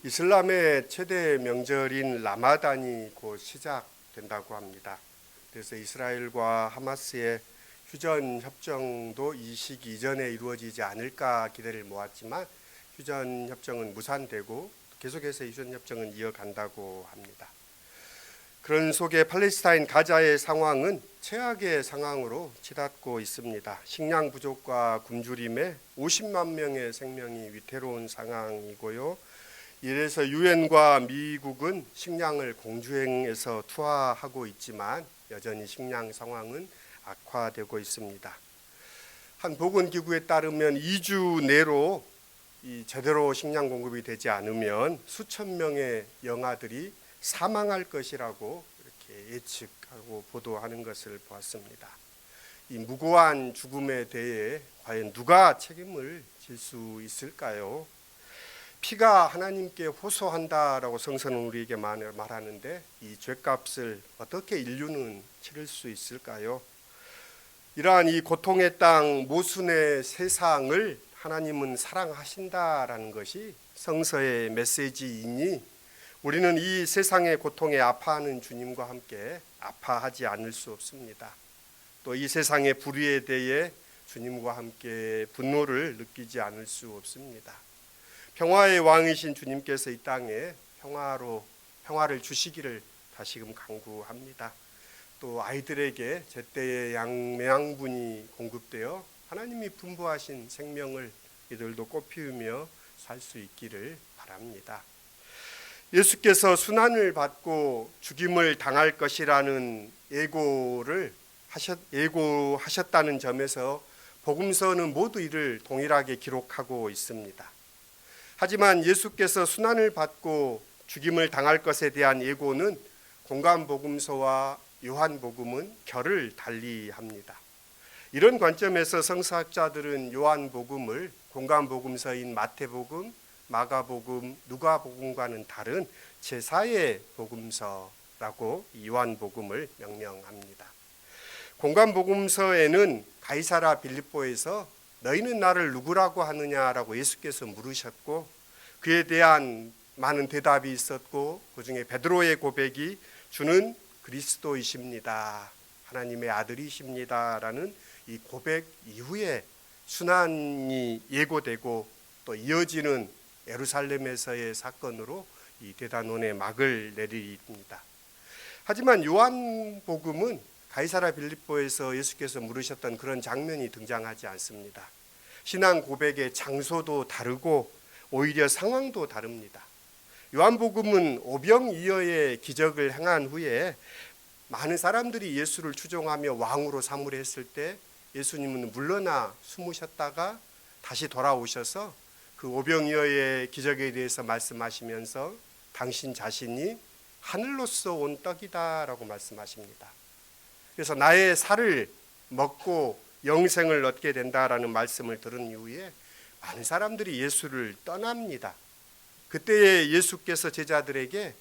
이슬람의 최대 명절인 라마단이 곧 시작된다고 합니다. 그래서 이스라엘과 하마스의 휴전 협정도 이 시기 이전에 이루어지지 않을까 기대를 모았지만 휴전 협정은 무산되고 계속해서 휴전 협정은 이어간다고 합니다. 그런 속에 팔레스타인 가자의 상황은 최악의 상황으로 치닫고 있습니다. 식량 부족과 굶주림에 50만 명의 생명이 위태로운 상황이고요. 이래서 유엔과 미국은 식량을 공주행해서 투하하고 있지만 여전히 식량 상황은 악화되고 있습니다. 한 보건기구에 따르면 2주 내로 제대로 식량 공급이 되지 않으면 수천 명의 영아들이 사망할 것이라고 이렇게 예측하고 보도하는 것을 보았습니다. 이 무고한 죽음에 대해 과연 누가 책임을 질 수 있을까요? 피가 하나님께 호소한다라고 성서는 우리에게 말하는데 이 죄값을 어떻게 인류는 치를 수 있을까요? 이러한 이 고통의 땅 모순의 세상을 하나님은 사랑하신다라는 것이 성서의 메시지이니 우리는 이 세상의 고통에 아파하는 주님과 함께 아파하지 않을 수 없습니다. 또 이 세상의 불의에 대해 주님과 함께 분노를 느끼지 않을 수 없습니다. 평화의 왕이신 주님께서 이 땅에 평화를 주시기를 다시금 간구합니다. 또 아이들에게 제때의 영양분이 공급되어 하나님이 분부하신 생명을 이들도 꽃피우며 살 수 있기를 바랍니다. 예수께서 순환을 받고 죽임을 당할 것이라는 예고하셨다는 점에서 복음서는 모두 이를 동일하게 기록하고 있습니다. 하지만 예수께서 순환을 받고 죽임을 당할 것에 대한 예고는 공관복음서와 요한복음은 결을 달리합니다. 이런 관점에서 성서학자들은 요한복음을 공관복음서인 마태복음, 마가복음, 누가복음과는 다른 제4의 복음서라고 요한복음을 명명합니다. 공관복음서에는 가이사랴 빌립보에서 너희는 나를 누구라고 하느냐라고 예수께서 물으셨고 그에 대한 많은 대답이 있었고 그중에 베드로의 고백이 주는 그리스도이십니다. 하나님의 아들이십니다라는 이 고백 이후에 순환이 예고되고 또 이어지는 예루살렘에서의 사건으로 이 대단원의 막을 내립니다. 하지만 요한복음은 가이사랴 빌립보에서 예수께서 물으셨던 그런 장면이 등장하지 않습니다. 신앙 고백의 장소도 다르고 오히려 상황도 다릅니다. 요한복음은 오병이어의 기적을 행한 후에 많은 사람들이 예수를 추종하며 왕으로 사무를 했을 때 예수님은 물러나 숨으셨다가 다시 돌아오셔서 그 오병이어의 기적에 대해서 말씀하시면서 당신 자신이 하늘로서 온 떡이다라고 말씀하십니다. 그래서 나의 살을 먹고 영생을 얻게 된다라는 말씀을 들은 이후에 많은 사람들이 예수를 떠납니다. 그때에 예수께서 제자들에게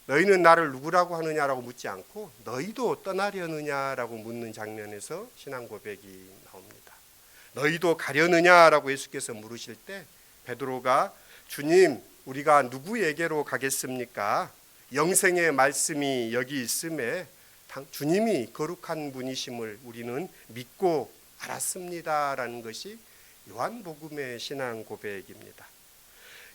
너희는 나를 누구라고 하느냐라고 묻지 않고 너희도 떠나려느냐라고 묻는 장면에서 신앙 고백이 나옵니다. 너희도 가려느냐라고 예수께서 물으실 때 베드로가 주님 우리가 누구에게로 가겠습니까? 영생의 말씀이 여기 있음에 주님이 거룩한 분이심을 우리는 믿고 알았습니다라는 것이 요한복음의 신앙 고백입니다.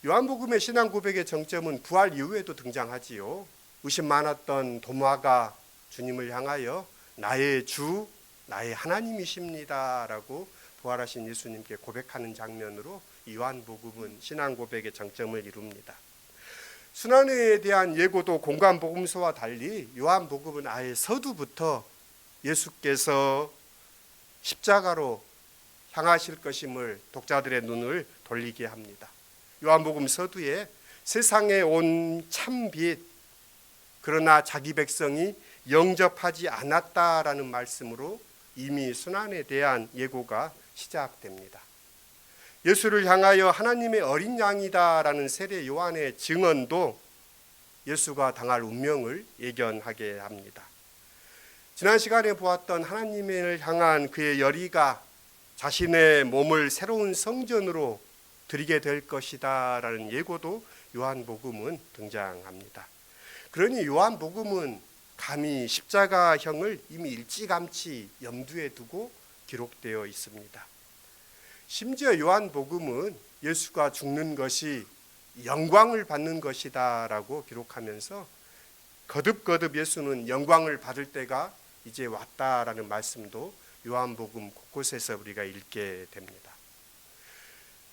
요한복음의 신앙 고백의 정점은 부활 이후에도 등장하지요. 의심 많았던 도마가 주님을 향하여 나의 주, 나의 하나님이십니다라고 부활하신 예수님께 고백하는 장면으로 요한복음은 신앙 고백의 정점을 이룹니다. 순환에 대한 예고도 공관복음서와 달리 요한복음은 아예 서두부터 예수께서 십자가로 향하실 것임을 독자들의 눈을 돌리게 합니다. 요한복음 서두에 세상에 온 참빛 그러나 자기 백성이 영접하지 않았다라는 말씀으로 이미 순환에 대한 예고가 시작됩니다. 예수를 향하여 하나님의 어린 양이다라는 세례 요한의 증언도 예수가 당할 운명을 예견하게 합니다. 지난 시간에 보았던 하나님을 향한 그의 열의가 자신의 몸을 새로운 성전으로 드리게 될 것이다 라는 예고도 요한복음은 등장합니다. 그러니 요한복음은 감히 십자가형을 이미 일찌감치 염두에 두고 기록되어 있습니다. 심지어 요한복음은 예수가 죽는 것이 영광을 받는 것이다 라고 기록하면서 거듭거듭 예수는 영광을 받을 때가 이제 왔다라는 말씀도 요한복음 곳곳에서 우리가 읽게 됩니다.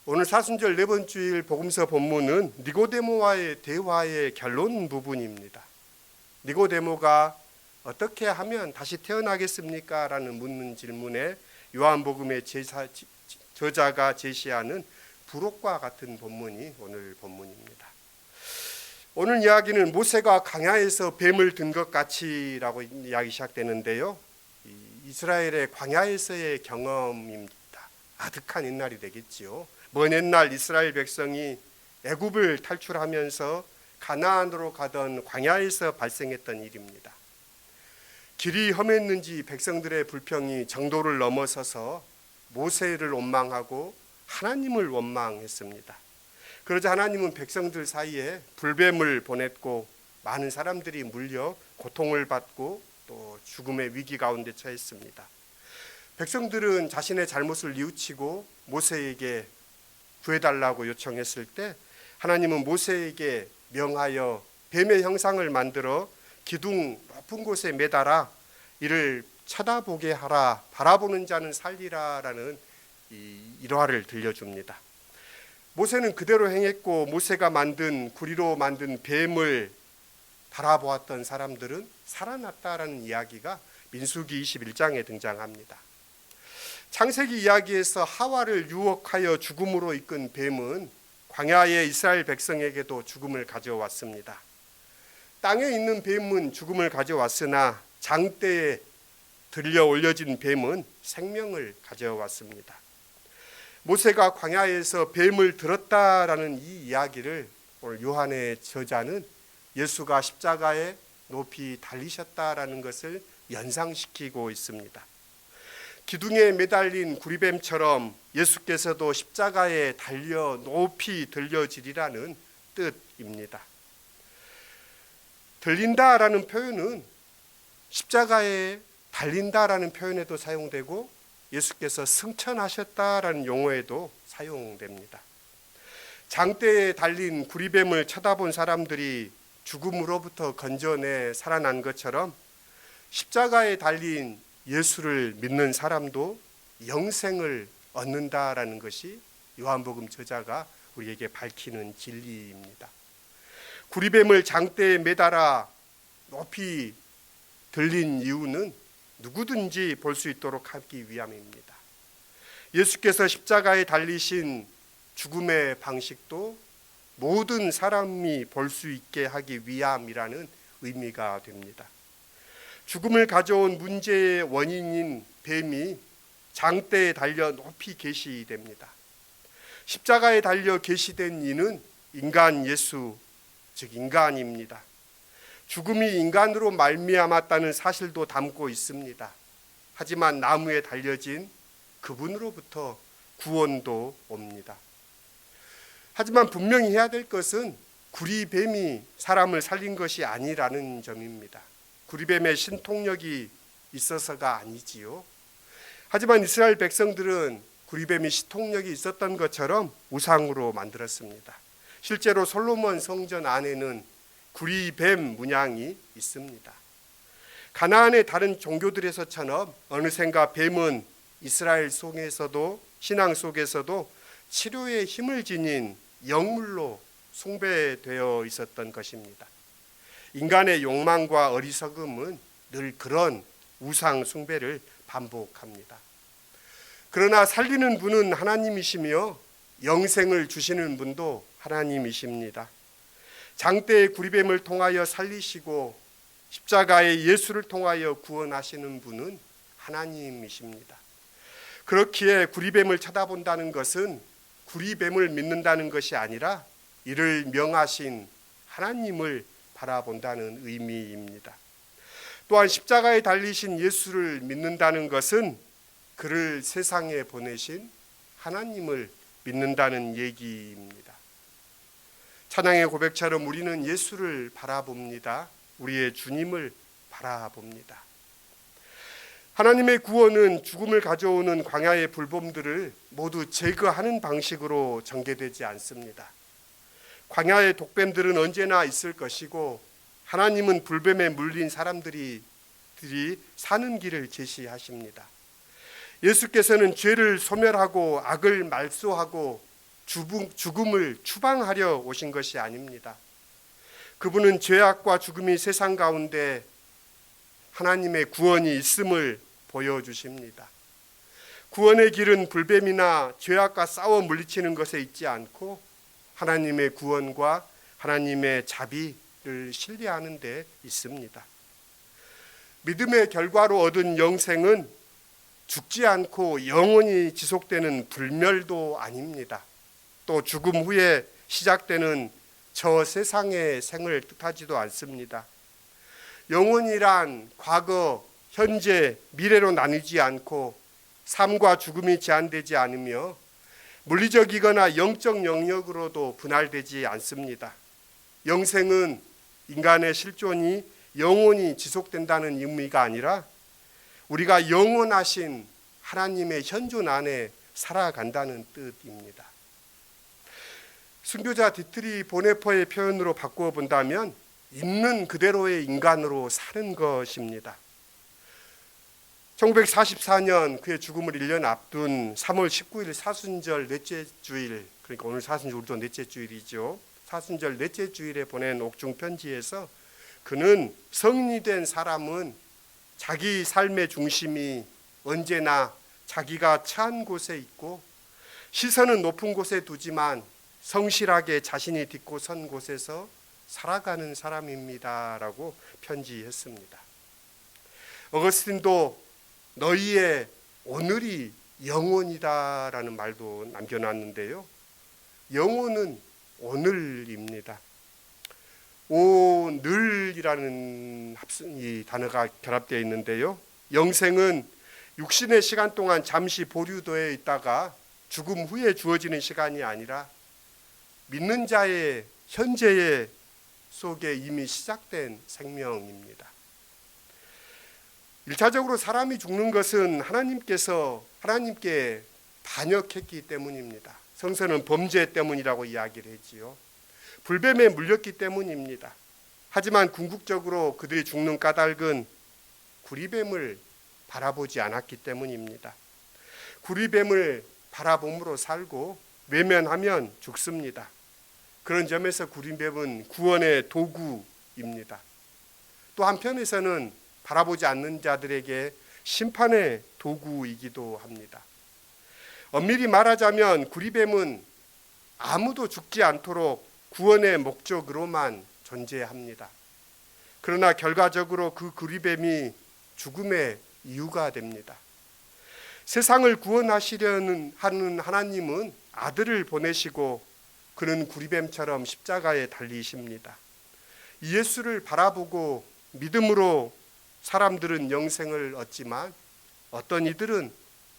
오늘 사순절 네 번 주일 복음서 본문은 니고데모와의 대화의 결론 부분입니다. 니고데모가 어떻게 하면 다시 태어나겠습니까? 라는 묻는 질문에 요한복음의 저자가 제시하는 부록과 같은 본문이 오늘 본문입니다. 오늘 이야기는 모세가 광야에서 뱀을 든 것 같이라고 이야기 시작되는데요. 이스라엘의 광야에서의 경험입니다. 아득한 옛날이 되겠지요. 먼 옛날 이스라엘 백성이 애굽을 탈출하면서 가나안으로 가던 광야에서 발생했던 일입니다. 길이 험했는지 백성들의 불평이 정도를 넘어서서 모세를 원망하고 하나님을 원망했습니다. 그러자 하나님은 백성들 사이에 불뱀을 보냈고 많은 사람들이 물려 고통을 받고 또 죽음의 위기 가운데 처했습니다. 백성들은 자신의 잘못을 뉘우치고 모세에게 구해달라고 요청했을 때 하나님은 모세에게 명하여 뱀의 형상을 만들어 기둥 높은 곳에 매달아 이를 쳐다보게 하라, 바라보는 자는 살리라라는 일화를 들려줍니다. 모세는 그대로 행했고 모세가 만든 구리로 만든 뱀을 바라보았던 사람들은 살아났다라는 이야기가 민수기 21장에 등장합니다. 창세기 이야기에서 하와를 유혹하여 죽음으로 이끈 뱀은 광야의 이스라엘 백성에게도 죽음을 가져왔습니다. 땅에 있는 뱀은 죽음을 가져왔으나 장대에 들려 올려진 뱀은 생명을 가져왔습니다. 모세가 광야에서 뱀을 들었다라는 이 이야기를 오늘 요한의 저자는 예수가 십자가에 높이 달리셨다라는 것을 연상시키고 있습니다. 기둥에 매달린 구리뱀처럼 예수께서도 십자가에 달려 높이 들려지리라는 뜻입니다. 들린다라는 표현은 십자가에 달린다라는 표현에도 사용되고 예수께서 승천하셨다라는 용어에도 사용됩니다. 장대에 달린 구리뱀을 쳐다본 사람들이 죽음으로부터 건져내 살아난 것처럼 십자가에 달린 예수를 믿는 사람도 영생을 얻는다라는 것이 요한복음 저자가 우리에게 밝히는 진리입니다. 구리뱀을 장대에 매달아 높이 들린 이유는 누구든지 볼 수 있도록 하기 위함입니다. 예수께서 십자가에 달리신 죽음의 방식도 모든 사람이 볼 수 있게 하기 위함이라는 의미가 됩니다. 죽음을 가져온 문제의 원인인 뱀이 장대에 달려 높이 계시됩니다. 십자가에 달려 계시된 이는 인간 예수, 즉 인간입니다. 죽음이 인간으로 말미암았다는 사실도 담고 있습니다. 하지만 나무에 달려진 그분으로부터 구원도 옵니다. 하지만 분명히 해야 될 것은 구리뱀이 사람을 살린 것이 아니라는 점입니다. 구리뱀의 신통력이 있어서가 아니지요. 하지만 이스라엘 백성들은 구리뱀이 신통력이 있었던 것처럼 우상으로 만들었습니다. 실제로 솔로몬 성전 안에는 구리뱀 문양이 있습니다. 가나안의 다른 종교들에서처럼 어느샌가 뱀은 이스라엘 속에서도 신앙 속에서도 치료의 힘을 지닌 영물로 숭배되어 있었던 것입니다. 인간의 욕망과 어리석음은 늘 그런 우상 숭배를 반복합니다. 그러나 살리는 분은 하나님이시며 영생을 주시는 분도 하나님이십니다. 장대의 구리뱀을 통하여 살리시고 십자가의 예수를 통하여 구원하시는 분은 하나님이십니다. 그렇기에 구리뱀을 쳐다본다는 것은 구리뱀을 믿는다는 것이 아니라 이를 명하신 하나님을 바라본다는 의미입니다. 또한 십자가에 달리신 예수를 믿는다는 것은 그를 세상에 보내신 하나님을 믿는다는 얘기입니다. 찬양의 고백처럼 우리는 예수를 바라봅니다. 우리의 주님을 바라봅니다. 하나님의 구원은 죽음을 가져오는 광야의 불법들을 모두 제거하는 방식으로 전개되지 않습니다. 광야의 독뱀들은 언제나 있을 것이고 하나님은 불뱀에 물린 사람들이 사는 길을 제시하십니다. 예수께서는 죄를 소멸하고 악을 말소하고 죽음을 추방하려 오신 것이 아닙니다. 그분은 죄악과 죽음이 세상 가운데 하나님의 구원이 있음을 보여주십니다. 구원의 길은 불뱀이나 죄악과 싸워 물리치는 것에 있지 않고 하나님의 구원과 하나님의 자비를 신뢰하는 데 있습니다. 믿음의 결과로 얻은 영생은 죽지 않고 영원히 지속되는 불멸도 아닙니다. 또 죽음 후에 시작되는 저 세상의 생을 뜻하지도 않습니다. 영혼이란 과거, 현재, 미래로 나뉘지 않고 삶과 죽음이 제한되지 않으며 물리적이거나 영적 영역으로도 분할되지 않습니다. 영생은 인간의 실존이 영원히 지속된다는 의미가 아니라 우리가 영원하신 하나님의 현존 안에 살아간다는 뜻입니다. 순교자 디트리 보네퍼의 표현으로 바꾸어 본다면 있는 그대로의 인간으로 사는 것입니다. 1944년 그의 죽음을 1년 앞둔 3월 19일 사순절 넷째 주일, 그러니까 오늘 사순절 우리도 넷째 주일이죠. 사순절 넷째 주일에 보낸 옥중 편지에서 그는 성인이 된 사람은 자기 삶의 중심이 언제나 자기가 처한 곳에 있고 시선은 높은 곳에 두지만 성실하게 자신이 딛고 선 곳에서 살아가는 사람입니다라고 편지했습니다. 어거스틴도 너희의 오늘이 영원이다라는 말도 남겨놨는데요. 영혼은 오늘입니다. 오늘이라는 이 단어가 결합되어 있는데요. 영생은 육신의 시간 동안 잠시 보류되어 있다가 죽음 후에 주어지는 시간이 아니라 믿는 자의 현재의 속에 이미 시작된 생명입니다. 1차적으로 사람이 죽는 것은 하나님께 반역했기 때문입니다. 성서는 범죄 때문이라고 이야기를 했지요. 불뱀에 물렸기 때문입니다. 하지만 궁극적으로 그들이 죽는 까닭은 구리뱀을 바라보지 않았기 때문입니다. 구리뱀을 바라봄으로 살고 외면하면 죽습니다. 그런 점에서 구리뱀은 구원의 도구입니다. 또 한편에서는 바라보지 않는 자들에게 심판의 도구이기도 합니다. 엄밀히 말하자면 구리뱀은 아무도 죽지 않도록 구원의 목적으로만 존재합니다. 그러나 결과적으로 그 구리뱀이 죽음의 이유가 됩니다. 세상을 구원하시려는 하는 하나님은 아들을 보내시고 그는 구리뱀처럼 십자가에 달리십니다. 예수를 바라보고 믿음으로 사람들은 영생을 얻지만 어떤 이들은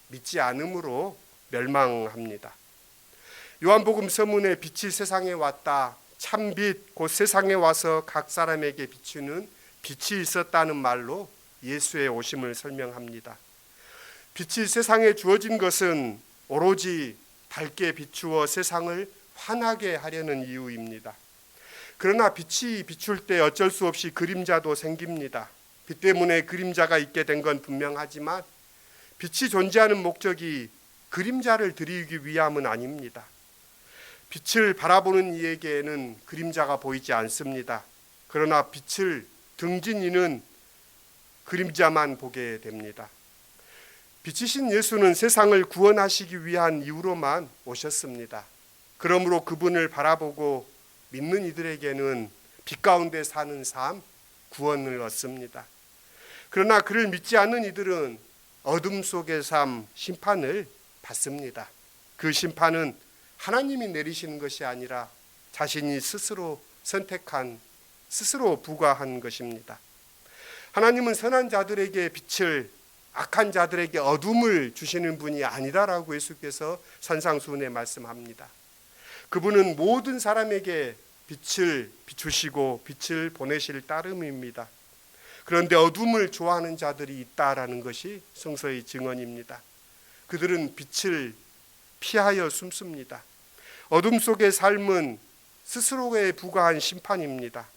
믿지 않음으로 멸망합니다. 요한복음 서문에 빛이 세상에 왔다. 참빛 곧 세상에 와서 각 사람에게 비추는 빛이 있었다는 말로 예수의 오심을 설명합니다. 빛이 세상에 주어진 것은 오로지 밝게 비추어 세상을 환하게 하려는 이유입니다. 그러나 빛이 비출 때 어쩔 수 없이 그림자도 생깁니다. 빛 때문에 그림자가 있게 된 건 분명하지만 빛이 존재하는 목적이 그림자를 드리기 위함은 아닙니다. 빛을 바라보는 이에게는 그림자가 보이지 않습니다. 그러나 빛을 등진 이는 그림자만 보게 됩니다. 빛이신 예수는 세상을 구원하시기 위한 이유로만 오셨습니다. 그러므로 그분을 바라보고 믿는 이들에게는 빛 가운데 사는 삶, 구원을 얻습니다. 그러나 그를 믿지 않는 이들은 어둠 속의 삶, 심판을 받습니다. 그 심판은 하나님이 내리시는 것이 아니라 자신이 스스로 선택한, 스스로 부과한 것입니다. 하나님은 선한 자들에게 빛을, 악한 자들에게 어둠을 주시는 분이 아니다라고 예수께서 산상수훈에 말씀합니다. 그분은 모든 사람에게 빛을 비추시고 빛을 보내실 따름입니다. 그런데 어둠을 좋아하는 자들이 있다라는 것이 성서의 증언입니다. 그들은 빛을 피하여 숨습니다. 어둠 속의 삶은 스스로에 부과한 심판입니다.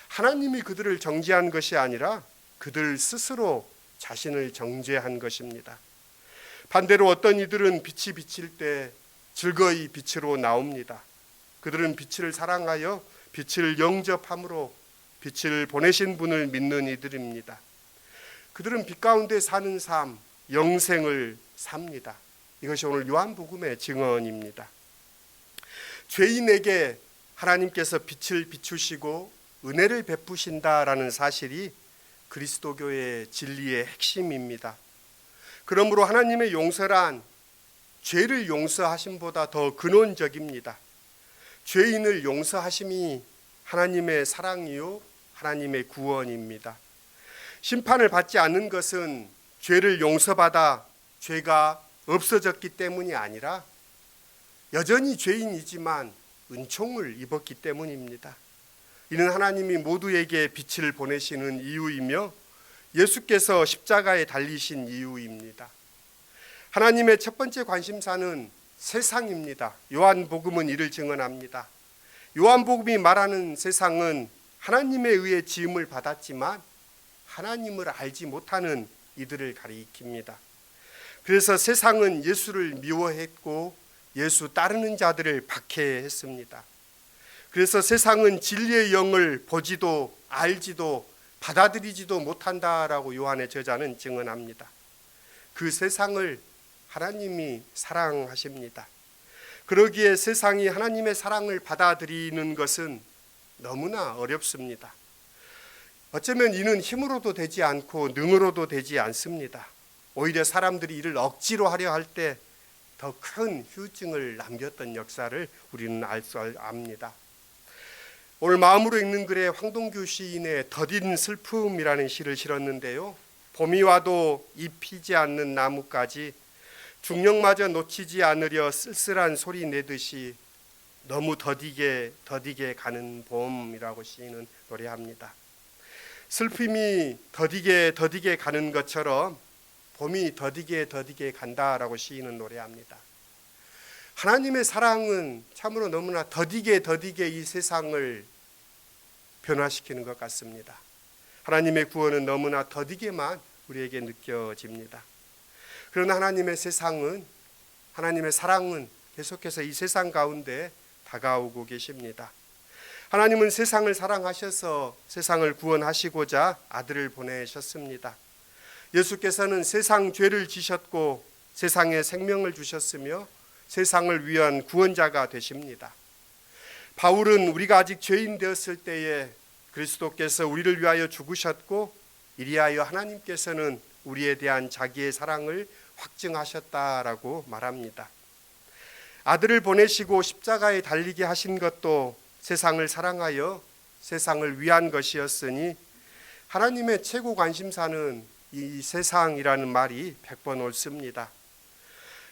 하나님이 그들을 정죄한 것이 아니라 그들 스스로 자신을 정죄한 것입니다. 반대로 어떤 이들은 빛이 비칠 때 즐거이 빛으로 나옵니다. 그들은 빛을 사랑하여 빛을 영접함으로 빛을 보내신 분을 믿는 이들입니다. 그들은 빛 가운데 사는 삶, 영생을 삽니다. 이것이 오늘 요한복음의 증언입니다. 죄인에게 하나님께서 빛을 비추시고 은혜를 베푸신다라는 사실이 그리스도교의 진리의 핵심입니다. 그러므로 하나님의 용서란 죄를 용서하심보다 더 근원적입니다. 죄인을 용서하심이 하나님의 사랑이요 하나님의 구원입니다. 심판을 받지 않는 것은 죄를 용서받아 죄가 없어졌기 때문이 아니라 여전히 죄인이지만 은총을 입었기 때문입니다. 이는 하나님이 모두에게 빛을 보내시는 이유이며 예수께서 십자가에 달리신 이유입니다. 하나님의 첫 번째 관심사는 세상입니다. 요한복음은 이를 증언합니다. 요한복음이 말하는 세상은 하나님에 의해 지음을 받았지만 하나님을 알지 못하는 이들을 가리킵니다. 그래서 세상은 예수를 미워했고 예수 따르는 자들을 박해했습니다. 그래서 세상은 진리의 영을 보지도 알지도 받아들이지도 못한다라고 요한의 저자는 증언합니다. 그 세상을 하나님이 사랑하십니다. 그러기에 세상이 하나님의 사랑을 받아들이는 것은 너무나 어렵습니다. 어쩌면 이는 힘으로도 되지 않고 능으로도 되지 않습니다. 오히려 사람들이 이를 억지로 하려 할 때 더 큰 후유증을 남겼던 역사를 우리는 압니다. 오늘 마음으로 읽는 글에 황동규 시인의 더딘 슬픔이라는 시를 실었는데요. 봄이 와도 잎 피지 않는 나무까지 중력마저 놓치지 않으려 쓸쓸한 소리 내듯이 너무 더디게 가는 봄이라고 시인은 노래합니다. 슬픔이 더디게 가는 것처럼 봄이 더디게 간다라고 시인은 노래합니다. 하나님의 사랑은 참으로 너무나 더디게 이 세상을 변화시키는 것 같습니다. 하나님의 구원은 너무나 더디게만 우리에게 느껴집니다. 그러나 하나님의 사랑은 계속해서 이 세상 가운데 다가오고 계십니다. 하나님은 세상을 사랑하셔서 세상을 구원하시고자 아들을 보내셨습니다. 예수께서는 세상 죄를 지셨고 세상에 생명을 주셨으며 세상을 위한 구원자가 되십니다. 바울은 우리가 아직 죄인 되었을 때에 그리스도께서 우리를 위하여 죽으셨고 이리하여 하나님께서는 우리에 대한 자기의 사랑을 확증하셨다라고 말합니다. 아들을 보내시고 십자가에 달리게 하신 것도 세상을 사랑하여 세상을 위한 것이었으니 하나님의 최고 관심사는 이 세상이라는 말이 100번 옳습니다.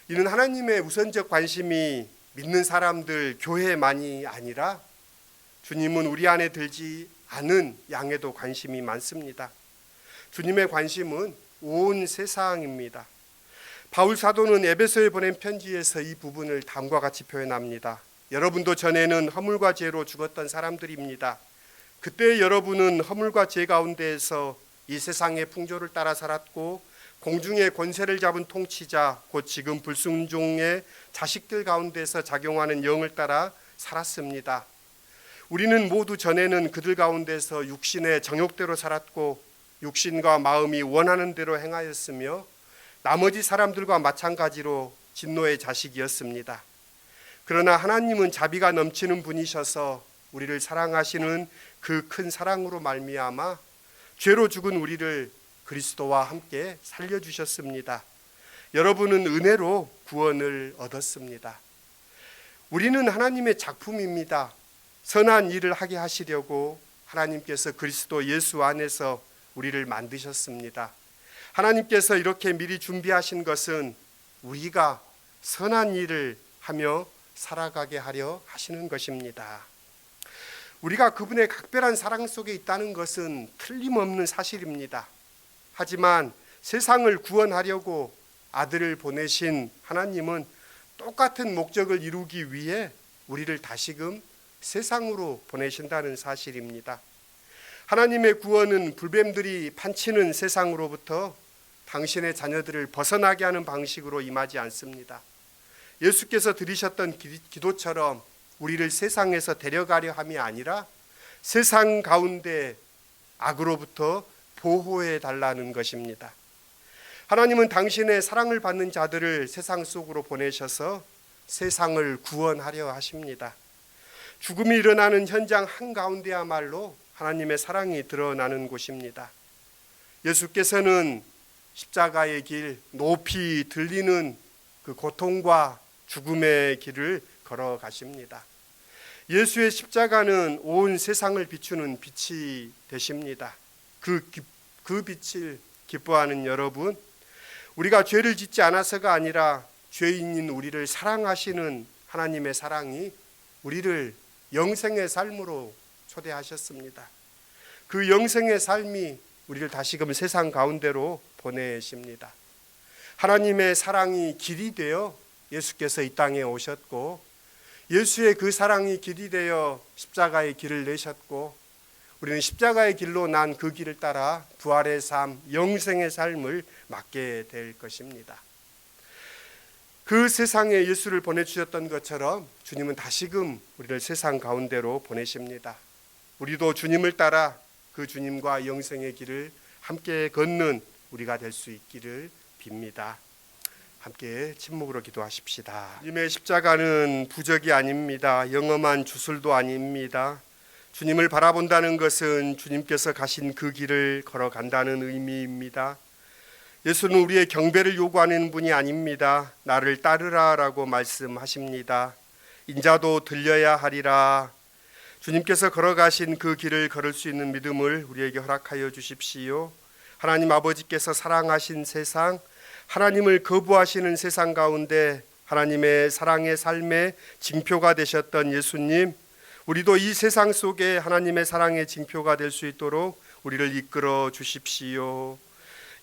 이는 하나님의 우선적 관심이 믿는 사람들 교회만이 아니라 주님은 우리 안에 들지 않은 양에도 관심이 많습니다. 주님의 관심은 온 세상입니다. 바울 사도는 에베소에 보낸 편지에서 이 부분을 다음과 같이 표현합니다. 여러분도 전에는 허물과 죄로 죽었던 사람들입니다. 그때 여러분은 허물과 죄 가운데에서 이 세상의 풍조를 따라 살았고 공중의 권세를 잡은 통치자 곧 지금 불순종의 자식들 가운데서 작용하는 영을 따라 살았습니다. 우리는 모두 전에는 그들 가운데서 육신의 정욕대로 살았고 육신과 마음이 원하는 대로 행하였으며 나머지 사람들과 마찬가지로 진노의 자식이었습니다. 그러나 하나님은 자비가 넘치는 분이셔서 우리를 사랑하시는 그 큰 사랑으로 말미암아 죄로 죽은 우리를 그리스도와 함께 살려주셨습니다. 여러분은 은혜로 구원을 얻었습니다. 우리는 하나님의 작품입니다. 선한 일을 하게 하시려고 하나님께서 그리스도 예수 안에서 우리를 만드셨습니다. 하나님께서 이렇게 미리 준비하신 것은 우리가 선한 일을 하며 살아가게 하려 하시는 것입니다. 우리가 그분의 각별한 사랑 속에 있다는 것은 틀림없는 사실입니다. 하지만 세상을 구원하려고 아들을 보내신 하나님은 똑같은 목적을 이루기 위해 우리를 다시금 세상으로 보내신다는 사실입니다. 하나님의 구원은 불뱀들이 판치는 세상으로부터 당신의 자녀들을 벗어나게 하는 방식으로 임하지 않습니다. 예수께서 드리셨던 기도처럼 우리를 세상에서 데려가려 함이 아니라 세상 가운데 악으로부터 보호해 달라는 것입니다. 하나님은 당신의 사랑을 받는 자들을 세상 속으로 보내셔서 세상을 구원하려 하십니다. 죽음이 일어나는 현장 한가운데야말로 하나님의 사랑이 드러나는 곳입니다. 예수께서는 십자가의 길, 높이 들리는 그 고통과 죽음의 길을 걸어가십니다. 예수의 십자가는 온 세상을 비추는 빛이 되십니다. 그 빛을 기뻐하는 여러분, 우리가 죄를 짓지 않아서가 아니라 죄인인 우리를 사랑하시는 하나님의 사랑이 우리를 영생의 삶으로 초대하셨습니다. 그 영생의 삶이 우리를 다시금 세상 가운데로 보내십니다. 하나님의 사랑이 길이 되어 예수께서 이 땅에 오셨고, 예수의 그 사랑이 길이 되어 십자가의 길을 내셨고, 우리는 십자가의 길로 난 그 길을 따라 부활의 삶, 영생의 삶을 맞게 될 것입니다. 그 세상에 예수를 보내주셨던 것처럼 주님은 다시금 우리를 세상 가운데로 보내십니다. 우리도 주님을 따라 그 주님과 영생의 길을 함께 걷는 우리가 될 수 있기를 빕니다. 함께 침묵으로 기도하십시다. 주님의 십자가는 부적이 아닙니다. 영험한 주술도 아닙니다. 주님을 바라본다는 것은 주님께서 가신 그 길을 걸어간다는 의미입니다. 예수는 우리의 경배를 요구하는 분이 아닙니다. 나를 따르라라고 말씀하십니다. 인자도 들려야 하리라. 주님께서 걸어가신 그 길을 걸을 수 있는 믿음을 우리에게 허락하여 주십시오. 하나님 아버지께서 사랑하신 세상, 하나님을 거부하시는 세상 가운데 하나님의 사랑의 삶의 징표가 되셨던 예수님, 우리도 이 세상 속에 하나님의 사랑의 징표가 될 수 있도록 우리를 이끌어 주십시오.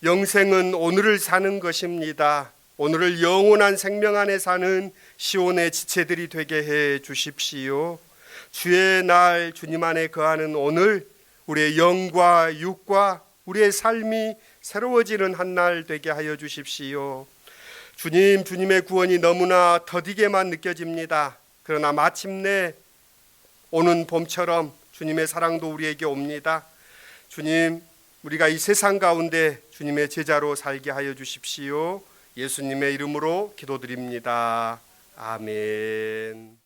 영생은 오늘을 사는 것입니다. 오늘을 영원한 생명 안에 사는 시온의 지체들이 되게 해 주십시오. 주의 날 주님 안에 거하는 오늘, 우리의 영과 육과 우리의 삶이 새로워지는 한 날 되게 하여 주십시오. 주님의 구원이 너무나 더디게만 느껴집니다. 그러나 마침내 오는 봄처럼 주님의 사랑도 우리에게 옵니다. 주님, 우리가 이 세상 가운데 주님의 제자로 살게 하여 주십시오. 예수님의 이름으로 기도드립니다. 아멘.